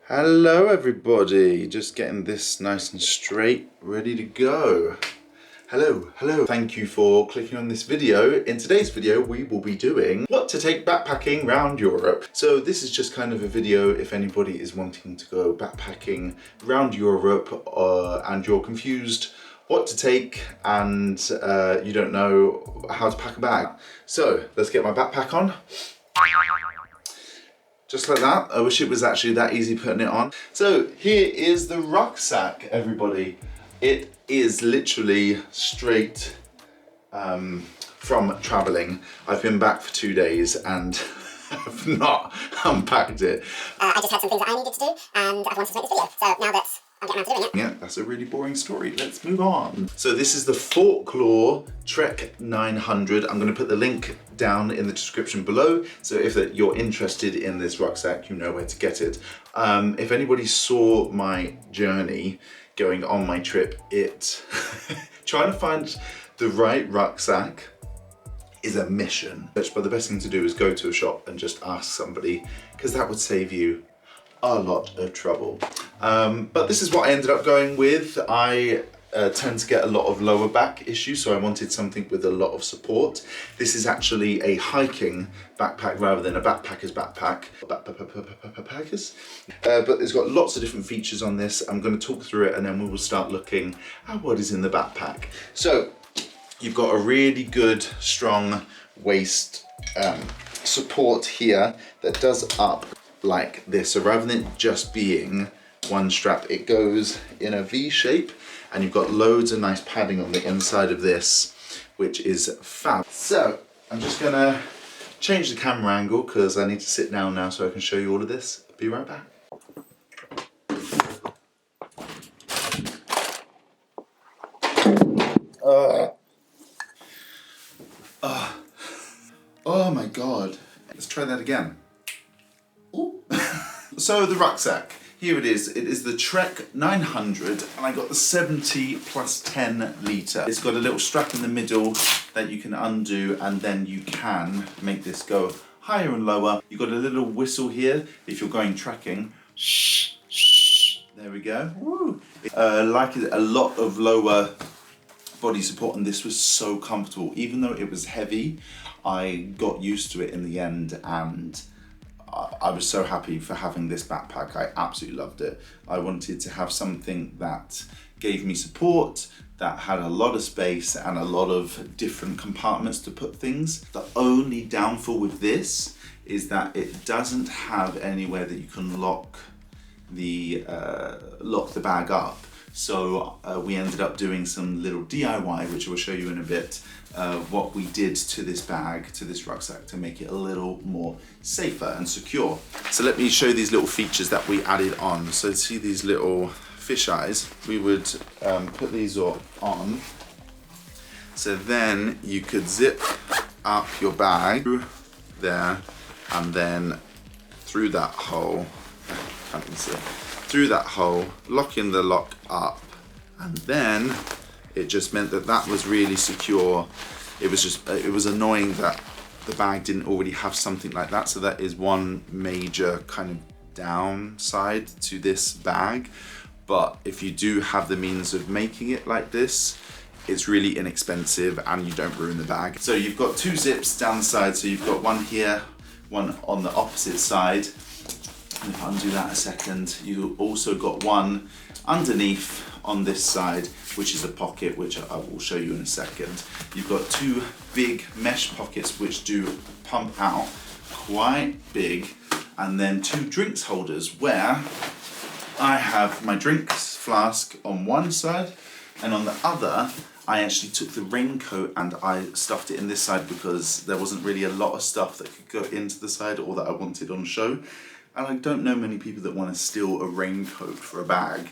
Hello everybody, just getting this nice and straight, ready to go. Hello. Thank you for clicking on this video. In today's video, we will be doing what to take backpacking around Europe. So this is just kind of a video if anybody is wanting to go backpacking around Europe and you're confused what to take and you don't know how to pack a bag. So let's get my backpack on. Just like that. I wish it was actually that easy putting it on. So here is the rucksack, everybody. It is literally straight from traveling. I've been back for 2 days and have not unpacked it. I just had some things that I needed to do and I wanted to make this video. So now that I'm getting around to doing it. Yeah, that's a really boring story. Let's move on. So this is the Folklore Trek 900. I'm going to put the link down in the description below. So if you're interested in this rucksack, you know where to get it. If anybody saw my journey going on my trip, trying to find the right rucksack is a mission. But the best thing to do is go to a shop and just ask somebody, because that would save you a lot of trouble. But this is what I ended up going with. I tend to get a lot of lower back issues, so I wanted something with a lot of support. This is actually a hiking backpack rather than a backpacker's backpack. But it's got lots of different features on this. I'm going to talk through it and then we will start looking at what is in the backpack. So you've got a really good, strong waist support here that does up like this. So rather than just being one strap, it goes in a V shape and you've got loads of nice padding on the inside of this, which is fab. So I'm just gonna change the camera angle because I need to sit down now so I can show you all of this. Be right back. Oh my God. Let's try that again. So the rucksack, here it is. It is the Trek 900 and I got the 70 plus 10 litre. It's got a little strap in the middle that you can undo and then you can make this go higher and lower. You've got a little whistle here if you're going trekking. There we go. Woo. Like a lot of lower body support, and this was so comfortable. Even though it was heavy, I got used to it in the end and I was so happy for having this backpack. I absolutely loved it. I wanted to have something that gave me support, that had a lot of space and a lot of different compartments to put things. The only downfall with this is that it doesn't have anywhere that you can lock the bag up. So we ended up doing some little DIY, which I will show you in a bit, what we did to this bag, to this rucksack, to make it a little more safer and secure. So let me show you these little features that we added on. So see these little fish eyes? We would put these all on. So then you could zip up your bag through there and then through that hole, can't even see, through that hole, locking the lock up, and then it just meant that that was really secure. It was annoying that the bag didn't already have something like that, so that is one major kind of downside to this bag. But if you do have the means of making it like this, it's really inexpensive and you don't ruin the bag. So you've got two zips down the side, so you've got one here, one on the opposite side. And if I undo that a second, you also got one underneath on this side, which is a pocket, which I will show you in a second. You've got two big mesh pockets which do pump out quite big, and then two drinks holders where I have my drinks flask on one side, and on the other I actually took the raincoat and I stuffed it in this side because there wasn't really a lot of stuff that could go into the side or that I wanted on show. And I don't know many people that want to steal a raincoat for a bag.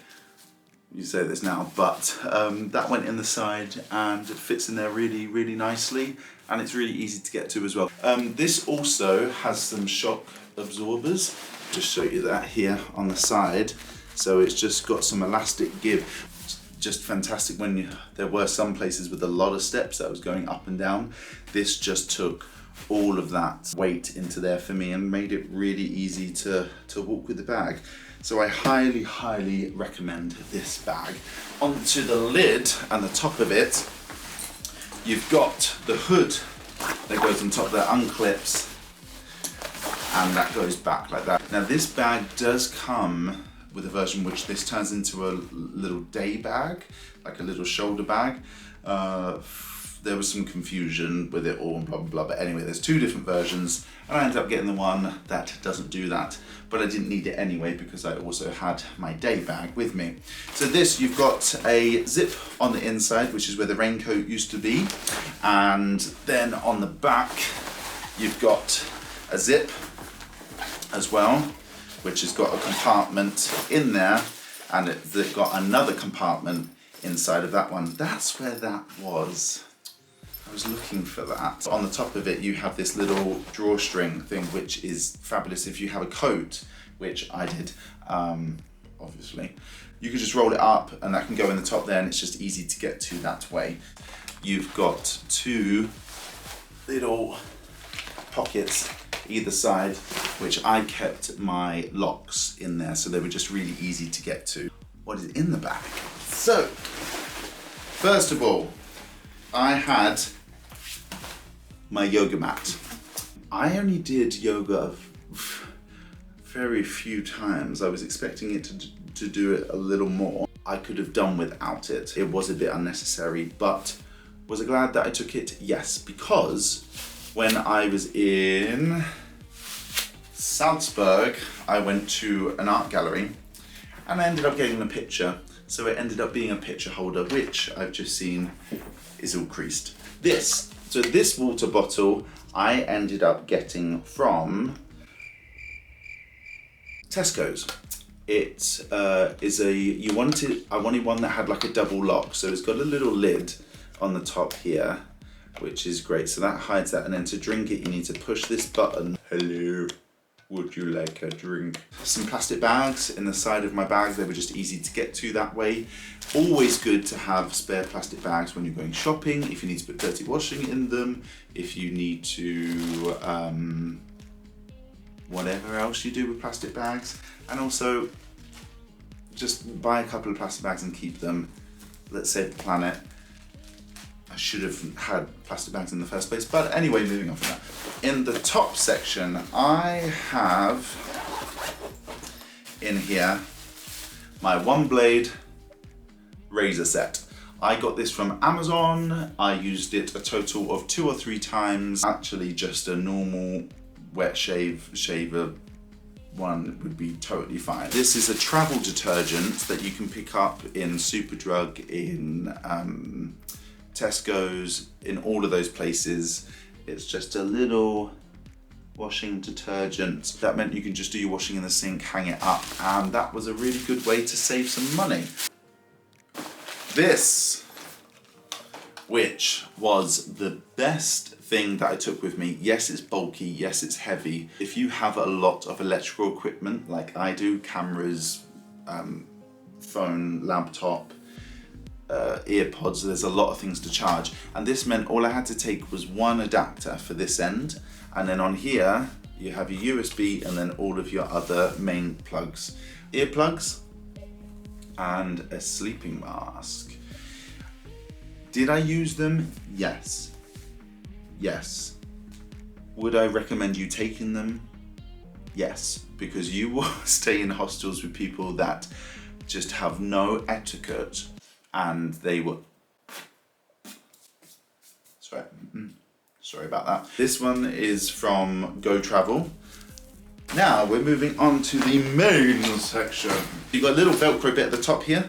You say this now, but that went in the side and it fits in there really, really nicely, and it's really easy to get to as well. This also has some shock absorbers. Just show you that here on the side. So it's just got some elastic give. Just fantastic when there were some places with a lot of steps that was going up and down. This just took all of that weight into there for me and made it really easy to walk with the bag. So I highly, highly recommend this bag. Onto the lid and the top of it, you've got the hood that goes on top that unclips, and that goes back like that. Now this bag does come with a version which this turns into a little day bag, like a little shoulder bag. There was some confusion with it all and blah, blah, blah. But anyway, there's two different versions and I ended up getting the one that doesn't do that. But I didn't need it anyway because I also had my day bag with me. So this, you've got a zip on the inside, which is where the raincoat used to be. And then on the back, you've got a zip as well, which has got a compartment in there, and it's got another compartment inside of that one. That's where that was. I was looking for that. On the top of it, you have this little drawstring thing, which is fabulous if you have a coat, which I did, obviously. You can just roll it up and that can go in the top there, and it's just easy to get to that way. You've got two little pockets either side, which I kept my locks in there, so they were just really easy to get to. What is in the bag? So, first of all, I had my yoga mat. I only did yoga very few times. I was expecting it to do it a little more. I could have done without it. It was a bit unnecessary, but was I glad that I took it? Yes, because when I was in Salzburg, I went to an art gallery and I ended up getting a picture. So it ended up being a picture holder, which I've just seen is all creased. So this water bottle I ended up getting from Tesco's. It is I wanted one that had like a double lock. So it's got a little lid on the top here, which is great. So that hides that, and then to drink it, you need to push this button. Hello, would you like a drink? Some plastic bags in the side of my bag. They were just easy to get to that way. Always good to have spare plastic bags when you're going shopping, if you need to put dirty washing in them, if you need to, whatever else you do with plastic bags. And also, just buy a couple of plastic bags and keep them. Let's save the planet. I should have had plastic bags in the first place, but anyway, moving on from that. In the top section, I have in here my one blade razor set. I got this from Amazon. I used it a total of 2 or 3 times. Actually, just a normal wet shaver one would be totally fine. This is a travel detergent that you can pick up in Superdrug, in Tesco's, in all of those places. It's just a little washing detergent. That meant you can just do your washing in the sink, hang it up, and that was a really good way to save some money. This, which was the best thing that I took with me. Yes, it's bulky, yes, it's heavy. If you have a lot of electrical equipment like I do, cameras, phone, laptop, earpods, there's a lot of things to charge. And this meant all I had to take was one adapter for this end. And then on here, you have your USB and then all of your other main plugs. Earplugs and a sleeping mask. Did I use them? Yes. Yes. Would I recommend you taking them? Yes, because you will stay in hostels with people that just have no etiquette, and they will... Sorry about that. This one is from Go Travel. Now we're moving on to the main section. You've got a little Velcro bit at the top here.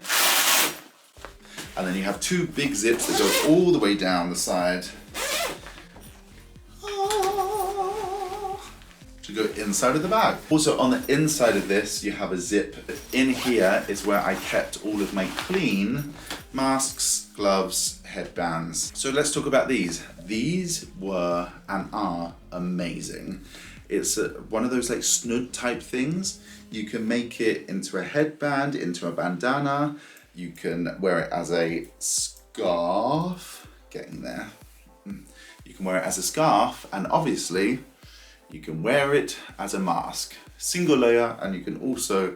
And then you have 2 big zips that go all the way down the side to go inside of the bag. Also on the inside of this, you have a zip. In here is where I kept all of my clean masks, gloves, headbands. So let's talk about these. These were and are amazing. It's one of those like snood type things. You can make it into a headband, into a bandana. You can wear it as a scarf, getting there. You can wear it as a scarf, and obviously you can wear it as a mask. Single layer, and you can also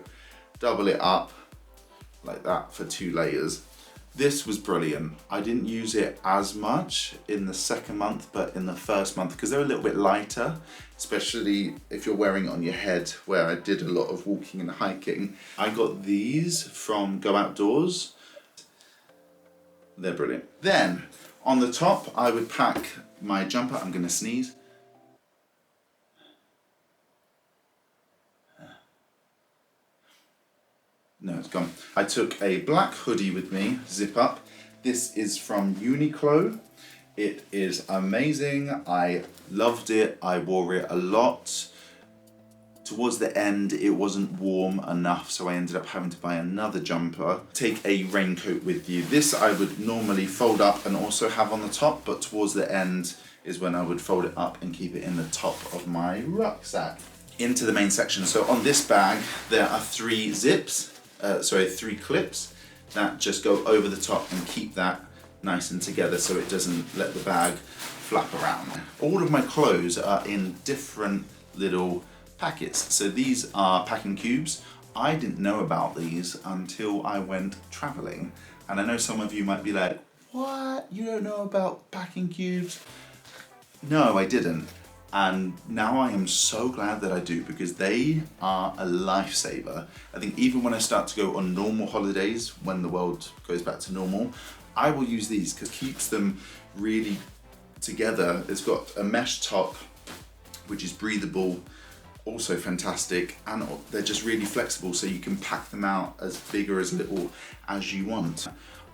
double it up like that for 2 layers. This was brilliant. I didn't use it as much in the second month, but in the first month, because they're a little bit lighter, especially if you're wearing it on your head, where I did a lot of walking and hiking. I got these from Go Outdoors. They're brilliant. Then on the top, I would pack my jumper. I'm gonna sneeze. No, it's gone. I took a black hoodie with me, zip up. This is from Uniqlo. It is amazing. I loved it. I wore it a lot. Towards the end, it wasn't warm enough, so I ended up having to buy another jumper. Take a raincoat with you. This I would normally fold up and also have on the top, but towards the end is when I would fold it up and keep it in the top of my rucksack. Into the main section. So on this bag, there are 3 zips. 3 clips that just go over the top and keep that nice and together so it doesn't let the bag flap around. All of my clothes are in different little packets. So these are packing cubes. I didn't know about these until I went traveling. And I know some of you might be like, what? You don't know about packing cubes? No, I didn't. And now I am so glad that I do, because they are a lifesaver. I think even when I start to go on normal holidays, when the world goes back to normal, I will use these because it keeps them really together. It's got a mesh top, which is breathable, also fantastic, and they're just really flexible, so you can pack them out as big or as little as you want.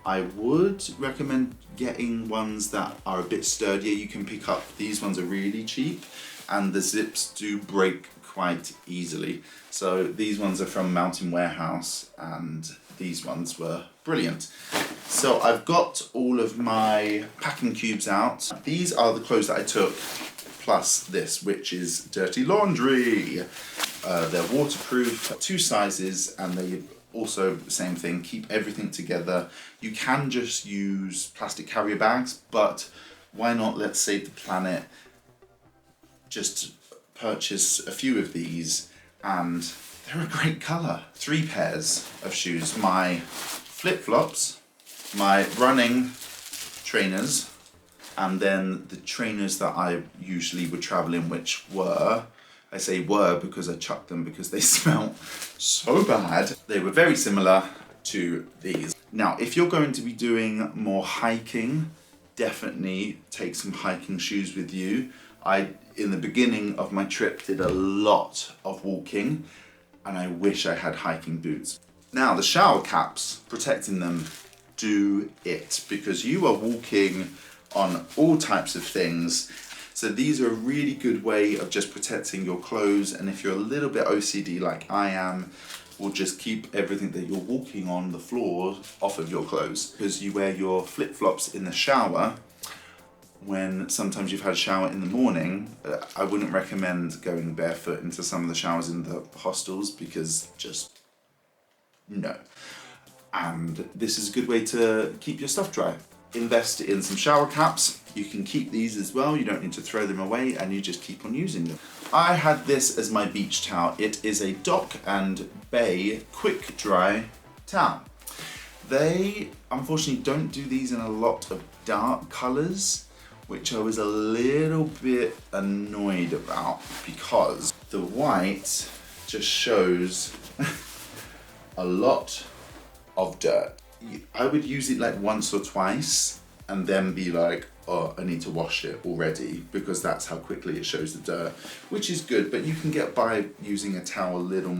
I would recommend getting ones that are a bit sturdier. You can pick up, these ones are really cheap, and the zips do break quite easily. So these ones are from Mountain Warehouse, and these ones were brilliant. So I've got all of my packing cubes out. These are the clothes that I took, plus this, which is dirty laundry. They're waterproof, 2 sizes, and they also, same thing, keep everything together. You can just use plastic carrier bags, but why not, let's save the planet, just purchase a few of these, and they're a great colour. 3 pairs of shoes, my flip-flops, my running trainers, and then the trainers that I usually would travel in, which were, I say were because I chucked them because they smell so bad. They were very similar to these. Now, if you're going to be doing more hiking, definitely take some hiking shoes with you. In the beginning of my trip, did a lot of walking, and I wish I had hiking boots. Now, the shower caps, protecting them, do it, because you are walking on all types of things. So these are a really good way of just protecting your clothes, and if you're a little bit OCD like I am, will just keep everything that you're walking on the floor off of your clothes. Because you wear your flip-flops in the shower, when sometimes you've had a shower in the morning, I wouldn't recommend going barefoot into some of the showers in the hostels, because just no. And this is a good way to keep your stuff dry. Invest in some shower caps. You can keep these as well, you don't need to throw them away, and you just keep on using them. I had this as my beach towel. It is a Dock and Bay quick dry towel. They unfortunately don't do these in a lot of dark colours, which I was a little bit annoyed about, because the white just shows a lot of dirt. I would use it like once or twice and then be like, oh, I need to wash it already, because that's how quickly it shows the dirt, which is good, but you can get by using a towel a little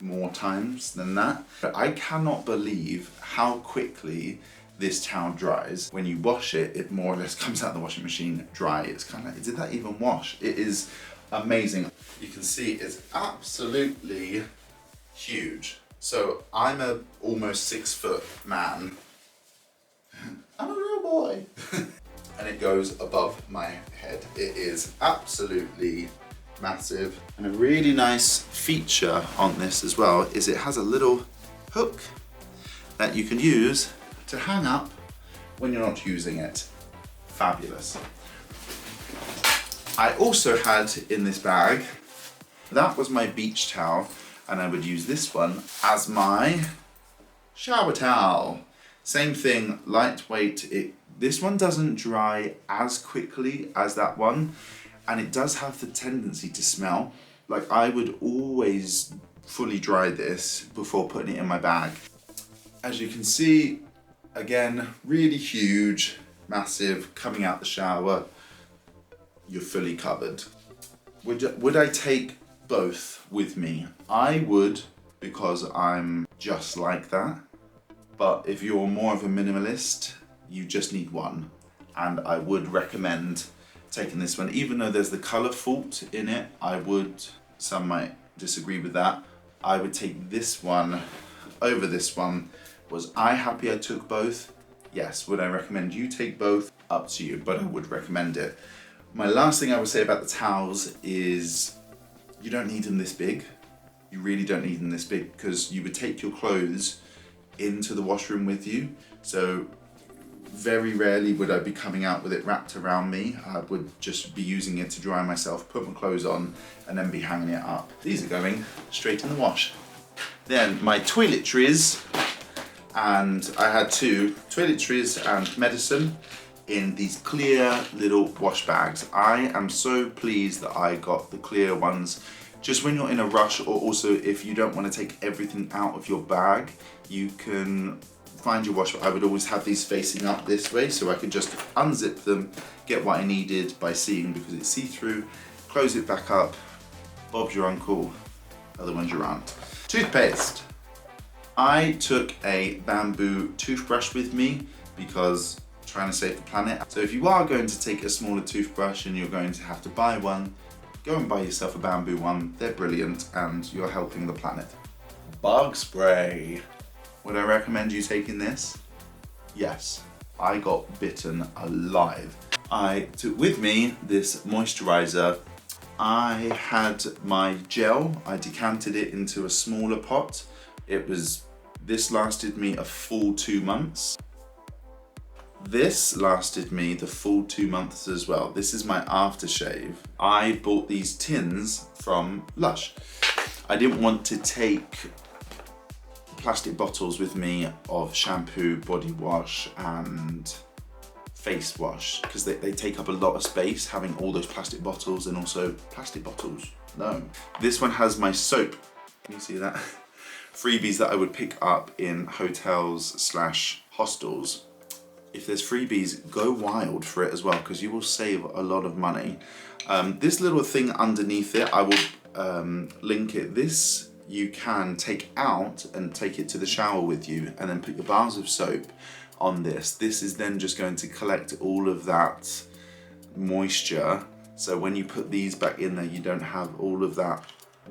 more times than that. But I cannot believe how quickly this towel dries. When you wash it, it more or less comes out of the washing machine dry. It's kind of like, did that even wash? It is amazing. You can see it's absolutely huge. So I'm a almost 6 foot man. I'm a real boy. And it goes above my head. It is absolutely massive. And a really nice feature on this as well is it has a little hook that you can use to hang up when you're not using it. Fabulous. I also had in this bag, that was my beach towel, and I would use this one as my shower towel. Same thing, lightweight. This one doesn't dry as quickly as that one, and it does have the tendency to smell. Like, I would always fully dry this before putting it in my bag. As you can see, again, really huge, massive, coming out the shower, you're fully covered. Would I take both with me? I would, because I'm just like that. But if you're more of a minimalist, you just need one. And I would recommend taking this one. Even though there's the color fault in it, some might disagree with that. I would take this one over this one. Was I happy I took both? Yes. Would I recommend you take both? Up to you, but I would recommend it. My last thing I would say about the towels is you don't need them this big. You really don't need them this big, because you would take your clothes into the washroom with you. So very rarely would I be coming out with it wrapped around me. I would just be using it to dry myself, put my clothes on, and then be hanging it up. These are going straight in the wash. Then my toiletries, and I had two toiletries and medicine in these clear little wash bags. I am so pleased that I got the clear ones. Just when you're in a rush, or also if you don't want to take everything out of your bag, you can find your wash. I would always have these facing up this way, so I could just unzip them, get what I needed by seeing, because it's see-through, close it back up, Bob's your uncle, other one's your aunt. Toothpaste. I took a bamboo toothbrush with me because I'm trying to save the planet. So if you are going to take a smaller toothbrush and you're going to have to buy one, go and buy yourself a bamboo one. They're brilliant and you're helping the planet. Bug spray. Would I recommend you taking this? Yes, I got bitten alive. I took with me this moisturizer. I had my gel, I decanted it into a smaller pot. This lasted me a full 2 months. This lasted me the full 2 months as well. This is my aftershave. I bought these tins from Lush. I didn't want to take plastic bottles with me of shampoo, body wash, and face wash, because they take up a lot of space, having all those plastic bottles, and also plastic bottles. No. This one has my soap. Can you see that? Freebies that I would pick up in hotels / hostels. If there's freebies, go wild for it as well, because you will save a lot of money. This little thing underneath it, I will link it. This you can take out and take it to the shower with you, and then put your bars of soap on this. This is then just going to collect all of that moisture. So when you put these back in there, you don't have all of that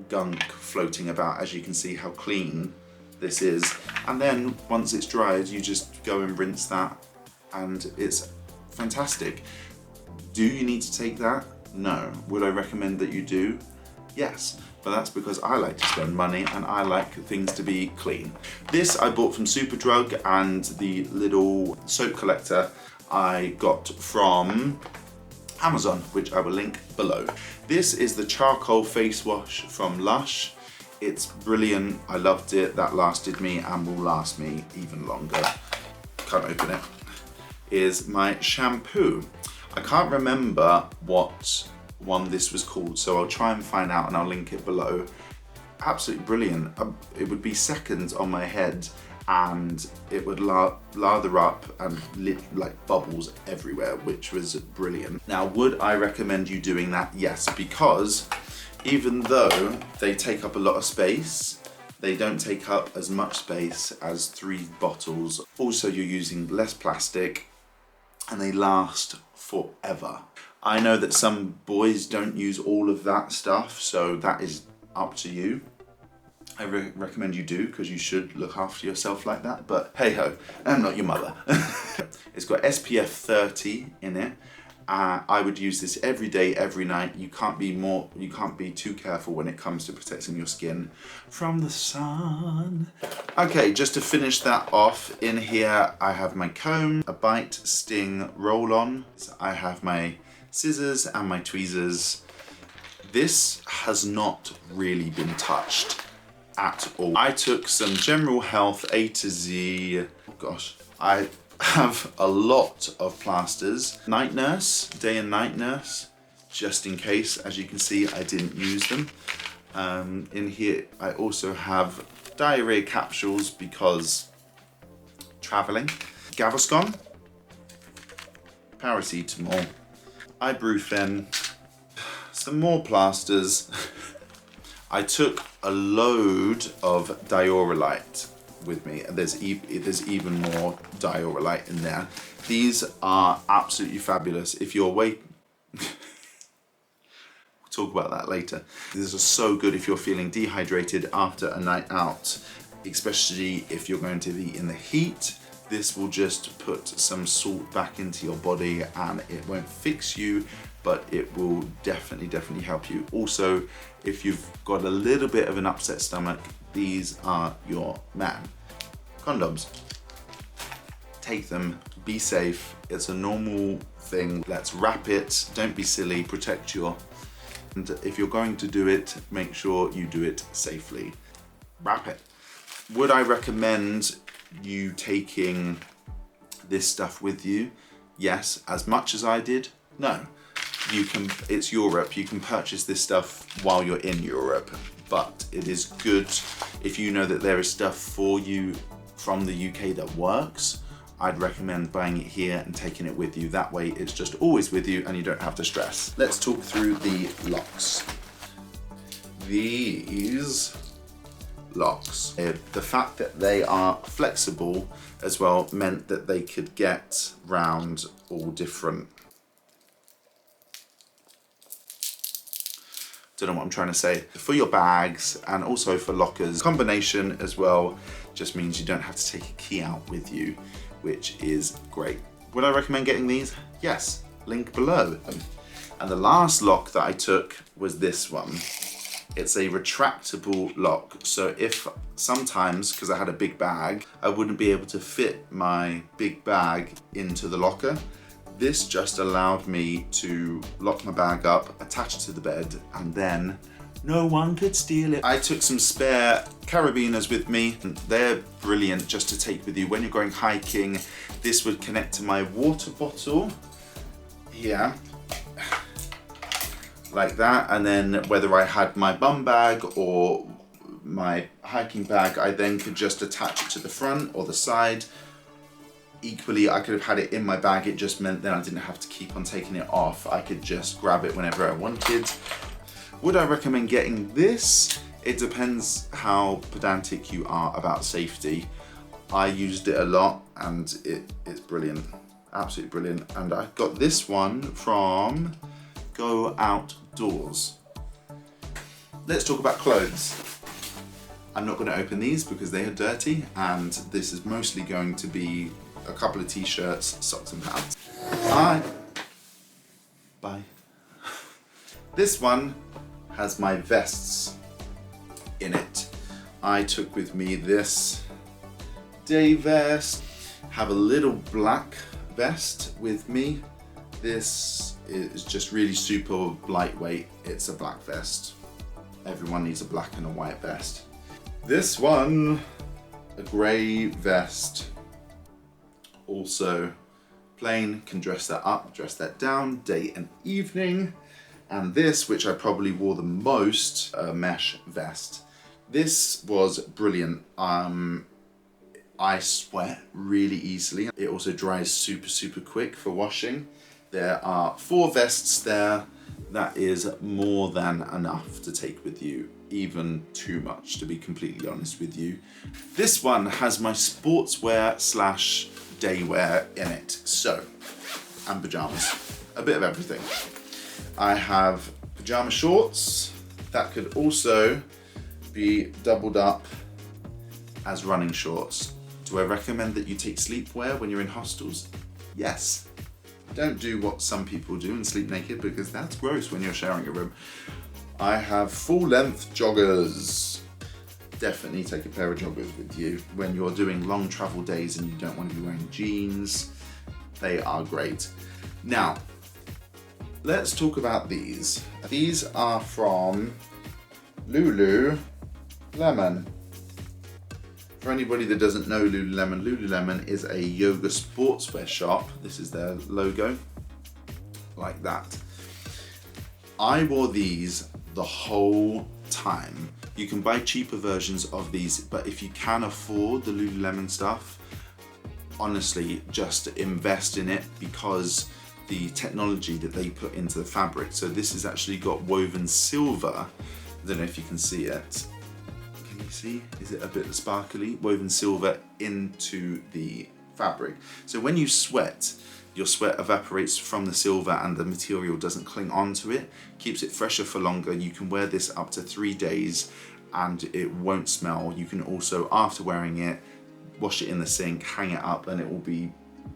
gunk floating about. As you can see how clean this is. And then once it's dried, you just go and rinse that, and it's fantastic. Do you need to take that? No. Would I recommend that you do? Yes, but that's because I like to spend money and I like things to be clean. This I bought from Superdrug, and the little soap collector I got from Amazon, which I will link below. This is the charcoal face wash from Lush. It's brilliant, I loved it. That lasted me and will last me even longer. Can't open it. Is my shampoo. I can't remember what one this was called, so I'll try and find out and I'll link it below. Absolutely brilliant. It would be seconds on my head, and it would lather up and like bubbles everywhere, which was brilliant. Now, would I recommend you doing that? Yes, because even though they take up a lot of space, they don't take up as much space as 3 bottles. Also, you're using less plastic, and they last forever. I know that some boys don't use all of that stuff, so that is up to you. I recommend you do, because you should look after yourself like that, but hey ho, I'm not your mother. It's got SPF 30 in it. I would use this every day, every night. You can't be too careful when it comes to protecting your skin from the sun. Okay, just to finish that off, in here I have my comb, a bite, sting, roll-on. I have my scissors and my tweezers. This has not really been touched at all. I took some general health A to Z. Oh gosh, I have a lot of plasters. Night nurse, day and night nurse, just in case. As you can see, I didn't use them. In here, I also have diarrhea capsules because traveling. Gaviscon, paracetamol, ibuprofen, some more plasters. I took a load of diorolite with me, and there's even more diorolite in there. These are absolutely fabulous. If you're we'll talk about that later. These are so good if you're feeling dehydrated after a night out, especially if you're going to be in the heat. This will just put some salt back into your body, and it won't fix you, but it will definitely help you. Also, if you've got a little bit of an upset stomach, these are your man. Condoms. Take them, be safe. It's a normal thing. Let's wrap it. Don't be silly, protect your... And if you're going to do it, make sure you do it safely. Wrap it. Would I recommend you taking this stuff with you? Yes. As much as I did? No. You can, it's Europe, you can purchase this stuff while you're in Europe, but it is good if you know that there is stuff for you from the UK that works. I'd recommend buying it here and taking it with you. That way it's just always with you and you don't have to stress. Let's talk through the locks. These locks, the fact that they are flexible as well meant that they could get round all different... Don't know what I'm trying to say. For your bags and also for lockers. Combination as well just means you don't have to take a key out with you, which is great. Would I recommend getting these? Yes, link below. And the last lock that I took was this one. It's a retractable lock. So if sometimes, because I had a big bag, I wouldn't be able to fit my big bag into the locker. This just allowed me to lock my bag up, attach it to the bed, and then no one could steal it. I took some spare carabiners with me. They're brilliant just to take with you when you're going hiking. This would connect to my water bottle here, like that. And then whether I had my bum bag or my hiking bag, I then could just attach it to the front or the side. Equally, I could have had it in my bag. It just meant then I didn't have to keep on taking it off. I could just grab it whenever I wanted. Would I recommend getting this? It depends how pedantic you are about safety. I used it a lot and it's brilliant, absolutely brilliant. And I got this one from Go Outdoors. Let's talk about clothes. I'm not going to open these because they are dirty, and this is mostly going to be a couple of t-shirts, socks and pants. Bye. This one has my vests in it. I took with me this day vest, have a little black vest with me. This is just really super lightweight. It's a black vest. Everyone needs a black and a white vest. This one, a grey vest. Also plain, can dress that up, dress that down, day and evening. And this, which I probably wore the most, a mesh vest. This was brilliant. I sweat really easily. It also dries super quick for washing. There are 4 vests there. That is more than enough to take with you, even too much, to be completely honest with you. This one has my sportswear / daywear in it, so, and pajamas, a bit of everything. I have pajama shorts that could also be doubled up as running shorts. Do I recommend that you take sleepwear when you're in hostels? Yes. Don't do what some people do and sleep naked, because that's gross when you're sharing a room. I have full length joggers. Definitely take a pair of joggers with you when you're doing long travel days and you don't want to be wearing jeans. They are great. Now, let's talk about these. These are from Lululemon. For anybody that doesn't know Lululemon, Lululemon is a yoga sportswear shop. This is their logo, like that. I wore these the whole time. You can buy cheaper versions of these, but if you can afford the Lululemon stuff, honestly, just invest in it, because the technology that they put into the fabric. So this has actually got woven silver. I don't know if you can see it. Can you see? Is it a bit sparkly? Woven silver into the fabric. So when you sweat, your sweat evaporates from the silver and the material doesn't cling onto it, keeps it fresher for longer. You can wear this up to 3 days and it won't smell. You can also, after wearing it, wash it in the sink, hang it up, and it will be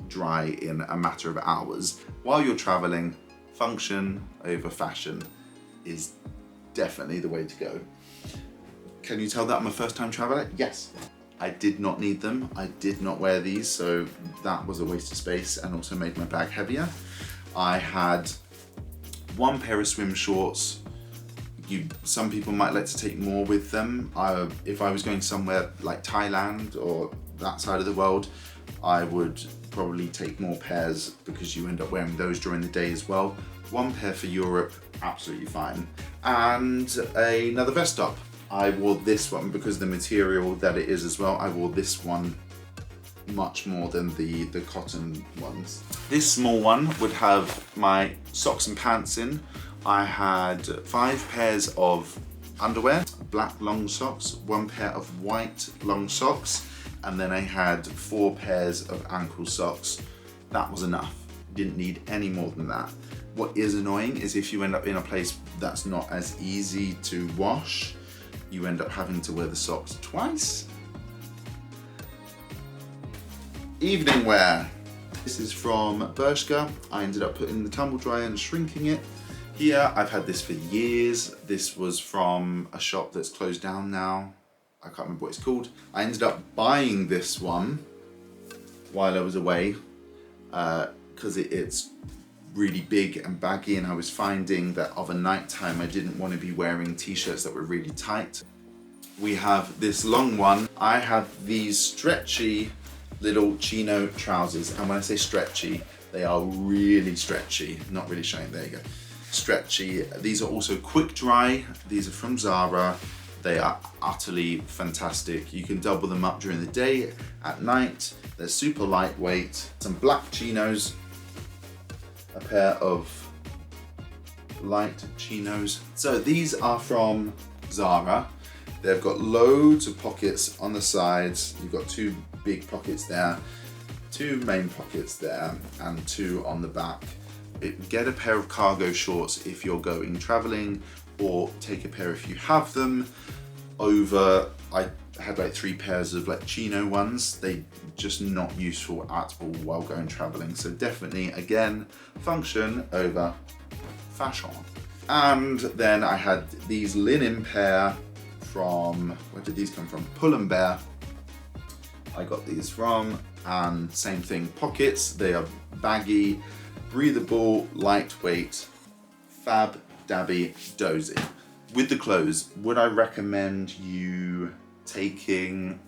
dry in a matter of hours. While you're traveling, function over fashion is definitely the way to go. Can you tell that I'm a first-time traveler? Yes. I did not need them. I did not wear these, so that was a waste of space and also made my bag heavier. I had one pair of swim shorts. Some people might like to take more with them. If I was going somewhere like Thailand or that side of the world, I would probably take more pairs because you end up wearing those during the day as well. One pair for Europe, absolutely fine. And another vest top. I wore this one because of the material that it is as well. I wore this one much more than the cotton ones. This small one would have my socks and pants in. I had 5 pairs of underwear, black long socks, 1 pair of white long socks, and then I had 4 pairs of ankle socks. That was enough. Didn't need any more than that. What is annoying is if you end up in a place that's not as easy to wash, you end up having to wear the socks twice. Evening wear. This is from Bershka. I ended up putting the tumble dryer and shrinking it. Here, I've had this for years. This was from a shop that's closed down now. I can't remember what it's called. I ended up buying this one while I was away because it's really big and baggy, and I was finding that of a night time I didn't want to be wearing t-shirts that were really tight. We have this long one. I have these stretchy little chino trousers, and when I say stretchy, they are really stretchy. Not really showing, there you go. Stretchy. These are also quick dry. These are from Zara. They are utterly fantastic. You can double them up during the day, at night. They're super lightweight. Some black chinos, a pair of light chinos. So these are from Zara. They've got loads of pockets on the sides. You've got 2 big pockets there, 2 main pockets there, and 2 on the back. Get a pair of cargo shorts if you're going traveling, or take a pair if you have them. I had like 3 pairs of like chino ones. They just not useful at all while going traveling. So definitely, again, function over fashion. And then I had these linen pair from, where did these come from? Pull & Bear. I got these from, and same thing, pockets. They are baggy, breathable, lightweight, fab, dabby, dozy. With the clothes, would I recommend you taking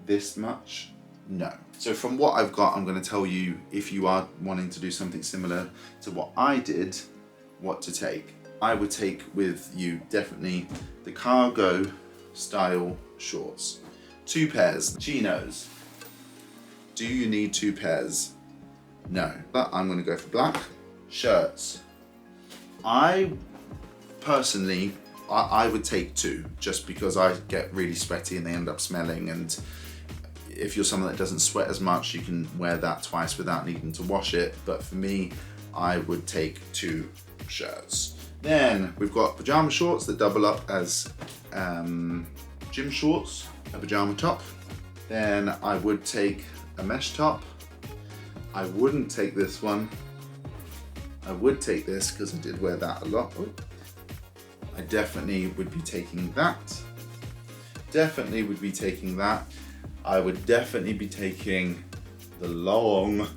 this much? No. So from what I've got, I'm going to tell you, if you are wanting to do something similar to what I did, what to take. I would take with you definitely the cargo style shorts. 2 pairs, chinos. Do you need 2 pairs? No, but I'm going to go for black. Shirts. I personally would take 2, just because I get really sweaty and they end up smelling, and if you're someone that doesn't sweat as much, you can wear that twice without needing to wash it. But for me, I would take 2 shirts. Then we've got pajama shorts that double up as gym shorts, a pajama top. Then I would take a mesh top. I wouldn't take this one. I would take this because I did wear that a lot. Oh. I definitely would be taking that. Definitely would be taking that. I would definitely be taking the long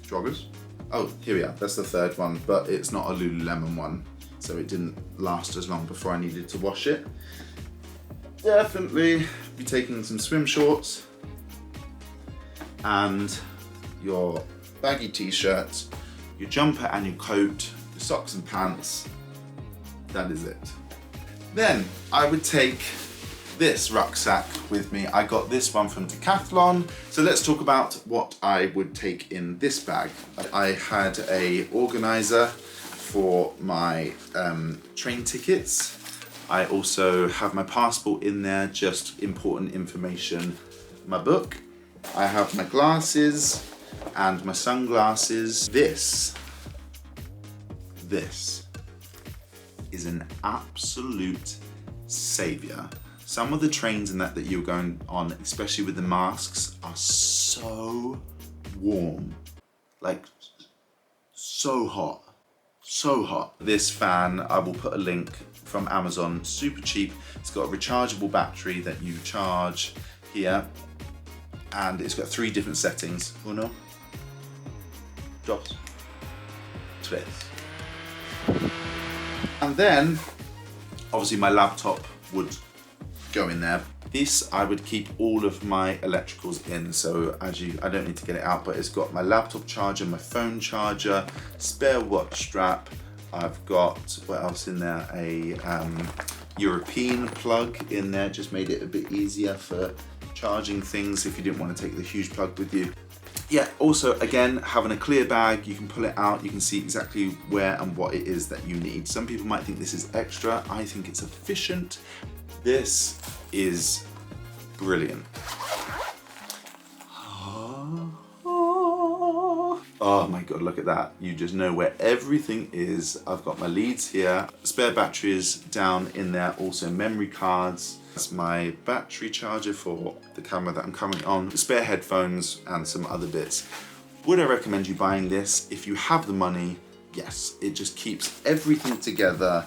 joggers. Oh, here we are, that's the third one, but it's not a Lululemon one, so it didn't last as long before I needed to wash it. Definitely be taking some swim shorts and your baggy t-shirt, your jumper and your coat, your socks and pants. That is it. Then I would take this rucksack with me. I got this one from Decathlon. So let's talk about what I would take in this bag. I had a organizer for my train tickets. I also have my passport in there, just important information. My book. I have my glasses and my sunglasses. This is an absolute savior. Some of the trains and that you're going on, especially with the masks, are so warm, like so hot, so hot. This fan, I will put a link from Amazon, super cheap. It's got a rechargeable battery that you charge here, and it's got 3 different settings. Uno, dos, tres. And then, obviously my laptop would go in there. This, I would keep all of my electricals in, so I don't need to get it out, but it's got my laptop charger, my phone charger, spare watch strap. I've got, what else in there? A European plug in there, just made it a bit easier for charging things if you didn't want to take the huge plug with you. Yeah, also, again, having a clear bag, you can pull it out, you can see exactly where and what it is that you need. Some people might think this is extra, I think it's efficient. This is brilliant. Oh my God, look at that. You just know where everything is. I've got my leads here, spare batteries down in there, also memory cards. That's my battery charger for the camera that I'm currently on, spare headphones and some other bits. Would I recommend you buying this? If you have the money, yes. It just keeps everything together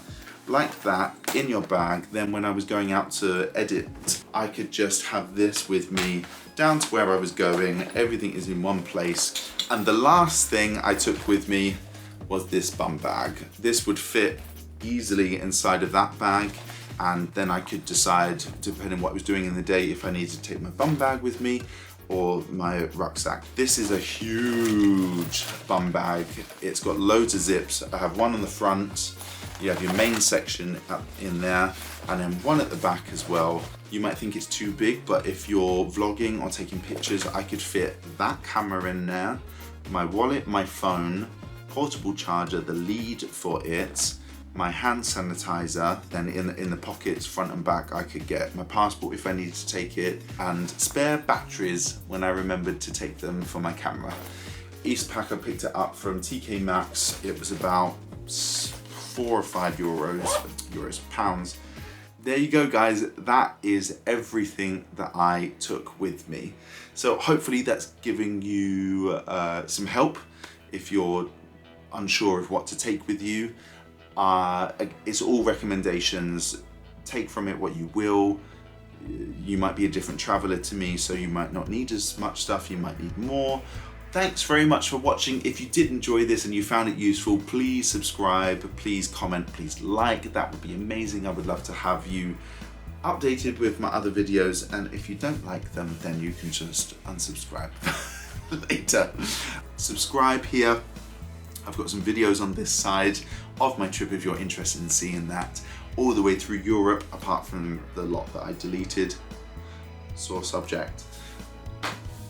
like that in your bag. Then when I was going out to edit, I could just have this with me down to where I was going. Everything is in one place. And the last thing I took with me was this bum bag. This would fit easily inside of that bag, and then I could decide, depending on what I was doing in the day, if I needed to take my bum bag with me or my rucksack. This is a huge bum bag. It's got loads of zips. I have one on the front. You have your main section up in there, and then one at the back as well. You might think it's too big, but if you're vlogging or taking pictures, I could fit that camera in there, my wallet, my phone, portable charger, the lead for it, my hand sanitizer, then in the pockets, front and back, I could get my passport if I needed to take it, and spare batteries when I remembered to take them for my camera. Eastpak, I picked it up from TK Maxx. It was about 4 or 5 pounds. There you go, guys. That is everything that I took with me. So hopefully that's giving you some help if you're unsure of what to take with you. It's all recommendations. Take from it what you will. You might be a different traveler to me, so you might not need as much stuff, you might need more. Thanks very much for watching. If you did enjoy this and you found it useful, please subscribe, please comment, please like. That would be amazing. I would love to have you updated with my other videos, and if you don't like them, then you can just unsubscribe later. Subscribe here. I've got some videos on this side of my trip if you're interested in seeing that, all the way through Europe, apart from the lot that I deleted. Sore subject.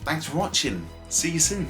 Thanks for watching. See you soon.